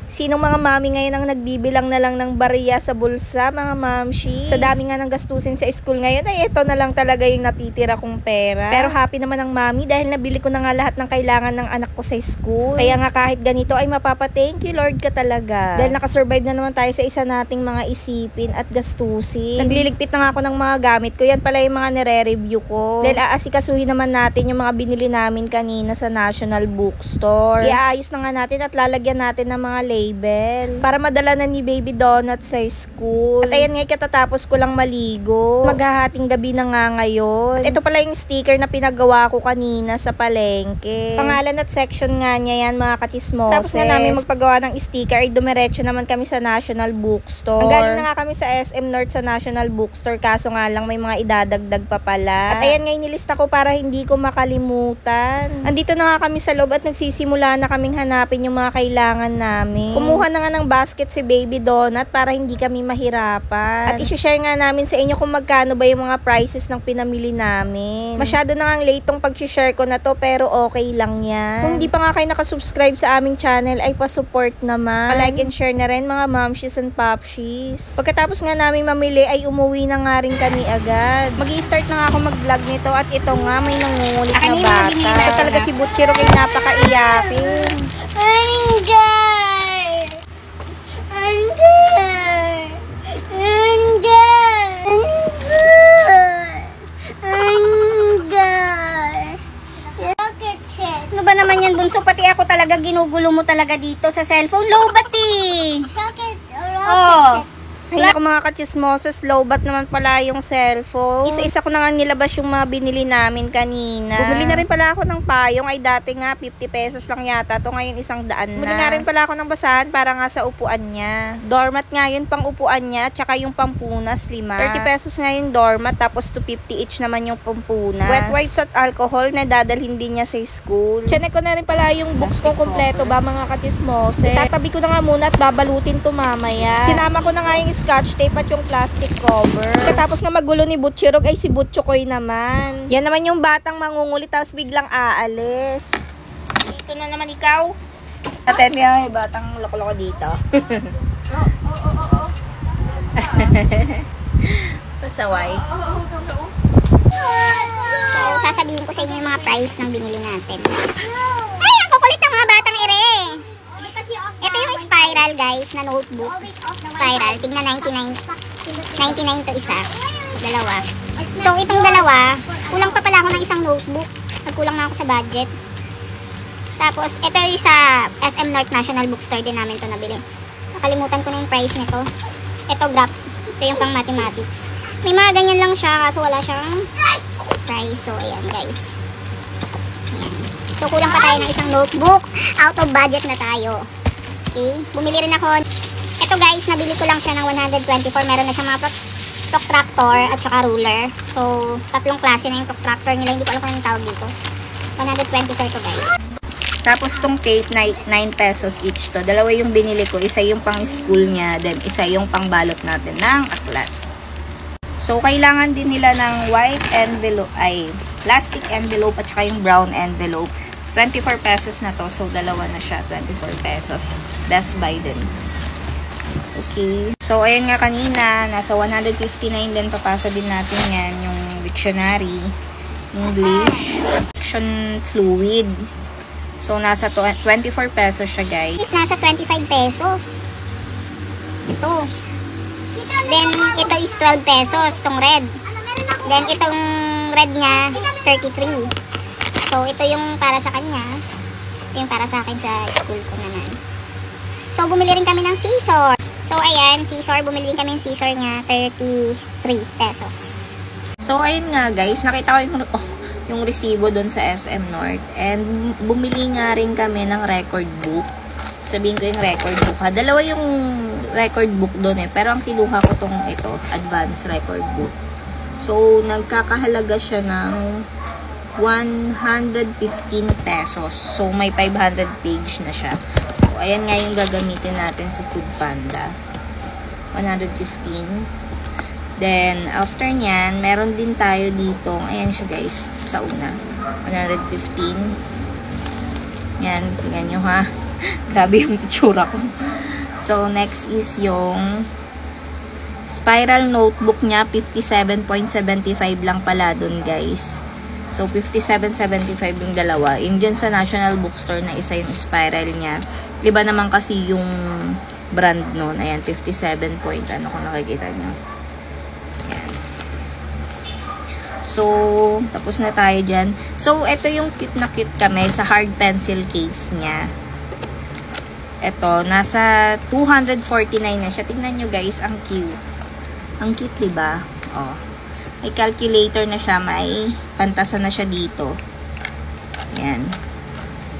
Sinong mga mami ngayon ang nagbibilang na lang ng barya sa bulsa, mga mamshi? Sa dami nga ng gastusin sa school ngayon, ay ito na lang talaga yung natitira kong pera. Pero happy naman ang mami dahil nabili ko na nga lahat ng kailangan ng anak ko sa school. Kaya nga kahit ganito ay mapapa-thank you Lord ka talaga. Dahil nakasurvive na naman tayo sa isa nating mga isipin at gastusin. Nagliligpit na nga ako ng mga gamit ko. Yan pala yung mga nire-review ko. Dahil aasikasuhin naman natin yung mga binili namin kanina sa National Bookstore. Iaayos na nga natin at lalagyan natin ng mga label para madala na ni Baby Donut sa school. At ayan nga, katatapos ko lang maligo. Maghahating gabi na nga ngayon. Ito pala yung sticker na pinagawa ko kanina sa palengke. Pangalan at section nga niya yan, mga kachismoses. Tapos nga namin magpagawa ng sticker ay dumiretso naman kami sa National Bookstore. Ang galing na nga kami sa SM North sa National Bookstore, kaso nga lang may mga idadagdag pa pala. At ayan nga, inilista ko para hindi ko makalimutan. Andito na nga kami sa loob at nagsisimula na kaming hanapin yung mga kailangan namin. Kumuha na nga ng basket si Baby Donut para hindi kami mahirapan. At isi-share nga namin sa inyo kung magkano ba yung mga prices ng pinamili namin. Masyado na nga late tong pag-share ko na to, pero okay lang yan. Kung hindi pa nga kayo nakasubscribe sa aming channel ay pa-support naman. Pa-like and share na rin, mga mamshies and popshies. Pagkatapos nga namin mamili ay umuwi na nga rin kami agad. Mag-i-start na nga ako mag-vlog nito at ito nga may nangungulit na bata. Ito talaga si Butchero kay napaka-iyakin. Ano ba naman yan, bunso? Pati ako talaga ginugulo mo talaga dito sa cellphone. Lobat eh. Oh. Ay naku mga kachismoses, lowbat naman pala yung cellphone. Isa-isa ko na nga nilabas yung mga binili namin kanina. Bumili na rin pala ako ng payong, ay dati nga 50 pesos lang yata. To ngayon 100 na. Bumili nga rin pala ako ng basahan para nga sa upuan niya. Doormat nga yun pang upuan niya, tsaka yung pampunas 5. 30 pesos nga yung doormat, tapos 250 each naman yung pampunas. Wet wipes at alcohol na dadalhin din niya sa school. Chinek ko na rin pala yung books ko kompleto ba mga kachismoses. Tatabi ko na nga muna at babalutin to mamaya. Sinama ko na nga yung scotch tape at yung plastic cover. Katapos nga magulo ni Butchirog ay si Butchokoy naman. Yan naman yung batang mangungulit tapos biglang aalis. Dito na naman ikaw. Aten niya yung batang loko-loko dito. Pasaway. So, sasabihin ko sa inyo yung mga price ng binili natin. Ay, ang kukulit ng mga batang ere. Ito yung spiral guys na notebook. Spiral, tignan 99 to isa. Dalawa. So itong dalawa, kulang pa pala ako ng isang notebook. Nagkulang na ako sa budget. Tapos ito yung sa SM North National Bookstore din namin to nabili. Nakalimutan ko na yung price nito. Ito graph. Ito yung pang mathematics. May mga ganyan lang siya kaso wala siyang price. So ayan guys. Ayan. So kulang pa tayo ng isang notebook. Out of budget na tayo. Okay, bumili rin ako. Ito guys, nabili ko lang siya ng 124. Meron na siya mga protractor at saka ruler. So, tatlong klase na yung protractor nila. Hindi ko alam kung anong tawag dito. 124 to guys. Tapos tong tape, 9 pesos each to. Dalawa yung binili ko. Isa yung pang school niya, then isa yung pang balot natin ng aklat. So, kailangan din nila ng white envelope, plastic envelope at saka yung brown envelope. 24 pesos na to. So, dalawa na siya. 24 pesos. Best Buy din. Okay. So, ayan nga kanina. Nasa 159 din. Papasa din natin yan. Yung dictionary. English. Action fluid. So, nasa 24 pesos siya, guys. Nasa 25 pesos. Ito. Then, ito is 12 pesos. Itong red. Then, itong red niya, 33. So, ito yung para sa kanya. Ito yung para sa akin sa school ko naman. So, bumili rin kami ng scissor. So, ayan, scissor. Bumili rin kami ng scissor nga, 33 pesos. So, ayun nga guys. Nakita ko yung resibo doon sa SM North. And, bumili nga rin kami ng record book. Sabihin ko yung record book ha. Dalawa yung record book doon eh. Pero ang kinuha ko tong ito, advanced record book. So, nagkakahalaga siya ng 115 pesos. So, may 500 page na siya. So, ayan nga yung gagamitin natin sa Food Panda. 115. Then, after nyan, meron din tayo dito. Ayan siya guys, sa una. 115. Yan, tingnan nyo ha. Grabe yung itsura ko. So, next is yung spiral notebook niya. 57.75 lang pala dun, guys. So, 57.75 yung dalawa. Yung dyan sa National Bookstore na isa yung spiral niya. Iba naman kasi yung brand nun. Ayan, 57 point. Ano kung nakikita nyo. Ayan. So, tapos na tayo dyan. So, ito yung cute na cute kami sa hard pencil case niya. Ito, nasa 249 na siya. Tingnan nyo guys, ang cute. Ang cute, diba? Oh. May calculator na siya. May pantasan na siya dito. Ayan.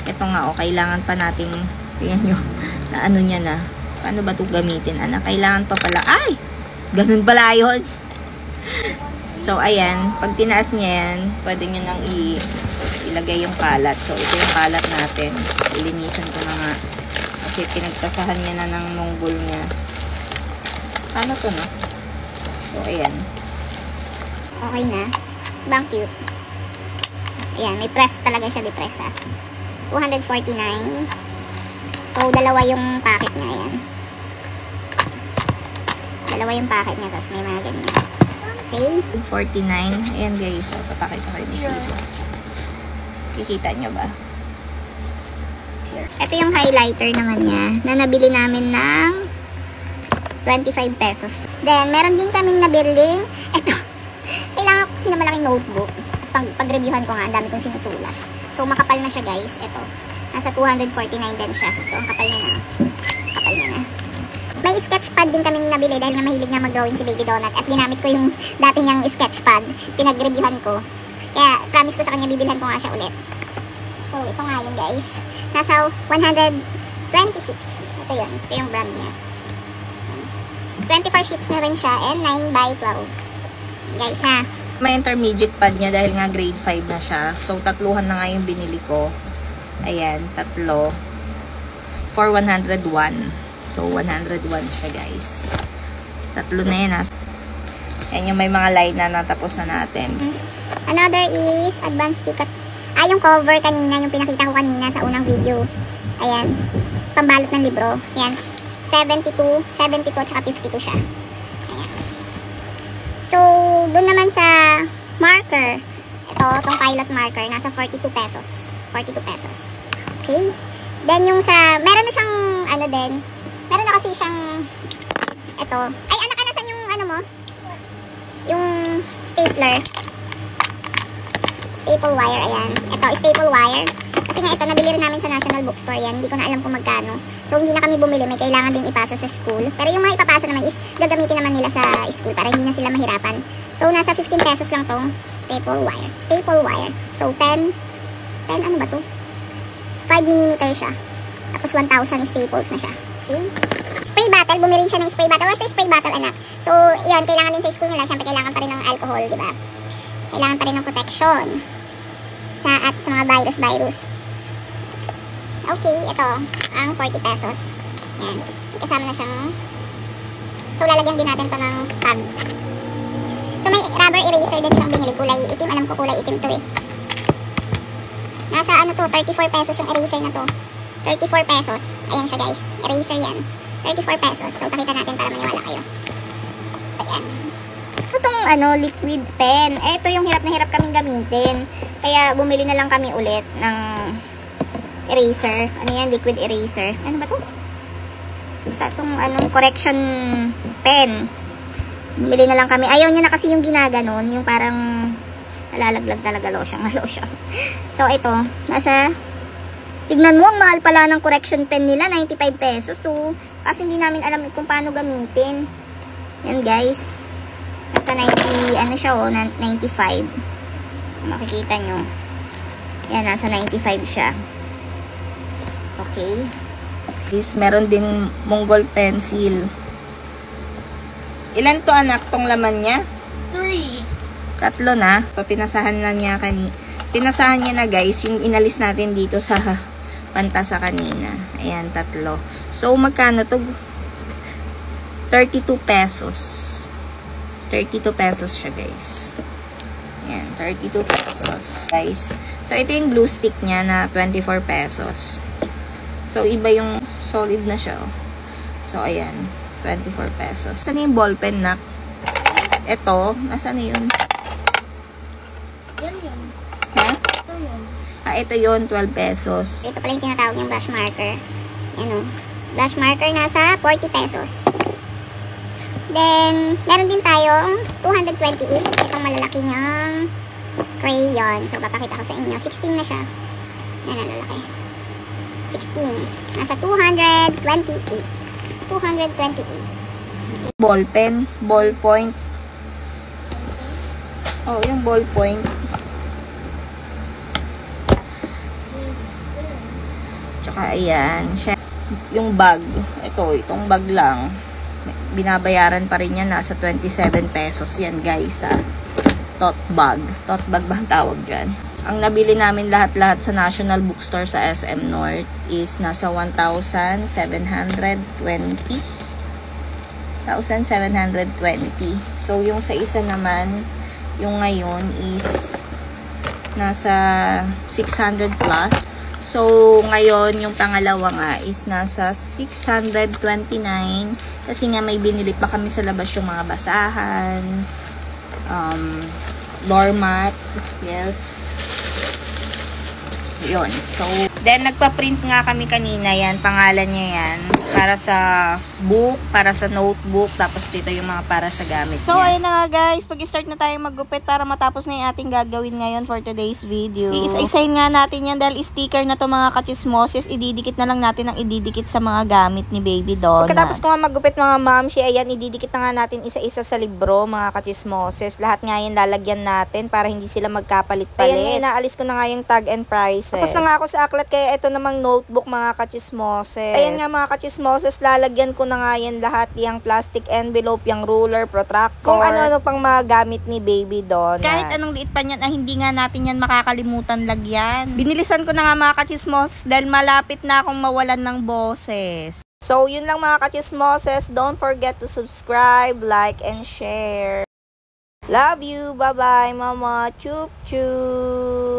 Ito nga, oh. Kailangan pa natin, tingnan nyo, na ano niya na. Paano ba ito gamitin, anak? Kailangan pa pala. Ay! Ganun pala yun. So, ayan. Pag tinaas niya yan, pwede nyo nang ilagay yung kalat. So, ito yung kalat natin. Ilinisan ko na nga. Kasi pinagtasahan niya na ng monggol niya. Paano to, no? So, ayan. Okay na. Bang cute. Ayan, may press talaga siya. Di-press, ah. 249. So, dalawa yung packet niya. Ayan. Dalawa yung packet niya. Tapos may mga ganyan. Okay. 49. Ayan guys. So, papakita kayo ni Sibo. Kikita nyo ba? Ito yung highlighter naman niya na nabili namin ng 25 pesos. Then, meron din kaming nabiling ito. Kailangan ko kasi na malaking notebook. Pag-reviewhan ko nga, ang dami kong sinusulat. So, makapal na siya guys. Ito. Nasa 249 din siya. So, ang kapal niya na. Kapal niya na. May sketchpad din kaming nabili dahil nga mahilig na mag-drawing si Baby Donut at ginamit ko yung dati niyang sketchpad. Pinag-reviewhan ko. Kaya promise ko sa kanya bibilhan ko nga siya ulit. So ito nga yun guys. Nasa 126. Ito yun. Ito yung brand niya. 24 sheets na rin siya and 9 by 12. Guys ha. May intermediate pad niya dahil nga grade 5 na siya. So tatluhan na nga yung binili ko. Ayan, tatlo. For 101. So, 101 siya, guys. Tatlo na yan, ha. Yan yung may mga line na natapos na natin. Another is advanced pick-up. Yung cover kanina, yung pinakita ko kanina sa unang video. Ayan. Pambalot ng libro. Ayan. 72, tsaka 52 siya. Ayan. So, dun naman sa marker. Itong pilot marker, nasa 42 pesos. 42 pesos. Okay. Then, yung sa, meron na siyang, ano din, meron na kasi siyang, ito. Ay, anak, nasan yung, ano mo? Yung stapler. Staple wire, ayan. Ito, staple wire. Kasi nga, ito, nabili rin namin sa National Bookstore yan. Hindi ko na alam kung magkano. So, hindi na kami bumili. May kailangan din ipasa sa school. Pero yung mga ipapasa naman is, gagamitin naman nila sa school para hindi na sila mahirapan. So, nasa 15 pesos lang tong staple wire. Staple wire. So, 10, ano ba to? 5 mm siya. Tapos 1,000 staples na siya. Okay? Spray bottle. Bumili siya ng spray bottle. Where's the spray bottle, anak? So, yan. Kailangan din sa school nila. Siyempre, kailangan pa rin ng alcohol, di ba? Kailangan pa rin ng protection. At sa mga virus. Okay, ito. Ang 40 pesos. Yan. May kasama na siyang... So, lalagyan din natin to ng tag. So, may rubber eraser din siyang binili. Kulay itim. Alam ko kulay itim to eh. Nasa ano to, 34 pesos yung eraser na to. 34 pesos. Ayan siya guys. Eraser yan. 34 pesos. So, pakita natin para maniwala kayo. Ayan. Itong ano, liquid pen. Ito yung hirap na hirap kaming gamitin. Kaya bumili na lang kami ulit ng eraser. Ano yan? Liquid eraser. Ano ba to? Basta itong anong correction pen. Bumili na lang kami. Ayaw niya na kasi yung ginaganon. Yung parang nalalaglag talaga losyang. So, ito. Nasa... Tignan mo, ang mahal pala ng correction pen nila, 95 pesos. So, kasi hindi namin alam kung paano gamitin. Yan, guys. Nasa 90, ano siya, oh, 95. Makikita nyo. Yan, nasa 95 siya. Okay. This, meron din Mongol pencil. Ilan to, anak, tong laman niya? 3. 3 na. So, tinasahan na niya tinasahan niya na, guys, yung inalis natin dito sa pantasa kanina. Ayan, 3. So, magkano to? 32 pesos. 32 pesos siya, guys. Ayan, 32 pesos, guys. So, ito yung glue stick niya na 24 pesos. So, iba yung solid na siya. Oh. So, So, ayan. 24 pesos. Saan yung ballpen, nak? Ito. Nasaan na yun? Yan yun. Ha? Ito yun. Ito yun. 12 pesos. Ito pala yung tinatawag niyang brush marker. Yan o. Brush marker nasa 40 pesos. Then, meron din tayong 228. Itong malalaki niyang crayon. So, papakita ko sa inyo. 16 na siya. Yan ang lalaki. 16. Nasa 228. 228. Ballpen, ballpoint. Oh, yung ballpoint. Tsaka ayan, yung bag. Itong bag lang. Binabayaran pa rin yan, nasa 27 pesos yan, guys. Tote bag. Tote bag ba ang tawag dyan? Ang nabili namin lahat-lahat sa National Bookstore sa SM North is nasa 1,720. 1,720. So, yung sa isa naman, yung ngayon is nasa 600 plus. So, ngayon, yung pangalawa nga is nasa 629. Kasi nga may binili pa kami sa labas yung mga basahan, floor mat, yes. Yun. So, then nagpa-print nga kami kanina yan. Pangalan niya yan. Para sa book, para sa notebook, tapos dito yung mga para sa gamit niya. So, ayun na nga guys. Pag-start na tayo maggupit para matapos na yung ating gagawin ngayon for today's video. Iisa-isahin nga natin yan dahil sticker na to mga kachismoses. Ididikit na lang natin ang ididikit sa mga gamit ni Baby Donna. Pagkatapos ko nga maggupit mga mamshi, ayan, ididikit na nga natin isa-isa sa libro mga kachismoses. Lahat nga yan lalagyan natin para hindi sila magkapalit-palit. Ayan, inaalis ko na nga yung tag and prices. Tapos na nga ako sa aklat, kaya ito namang notebook mga kachismoses. Ayan nga mga kachismoses, lalagyan ko na nga yan lahat, yung plastic envelope, yung ruler, protractor, kung ano-ano pang mga gamit ni Baby Donna. Kahit anong liit pa niyan, hindi nga natin yan makakalimutan lagyan. Binilisan ko na nga mga kachismoses dahil malapit na akong mawalan ng boses. So, yun lang mga kachismoses. Don't forget to subscribe, like, and share. Love you. Bye-bye, mama. Chup chup.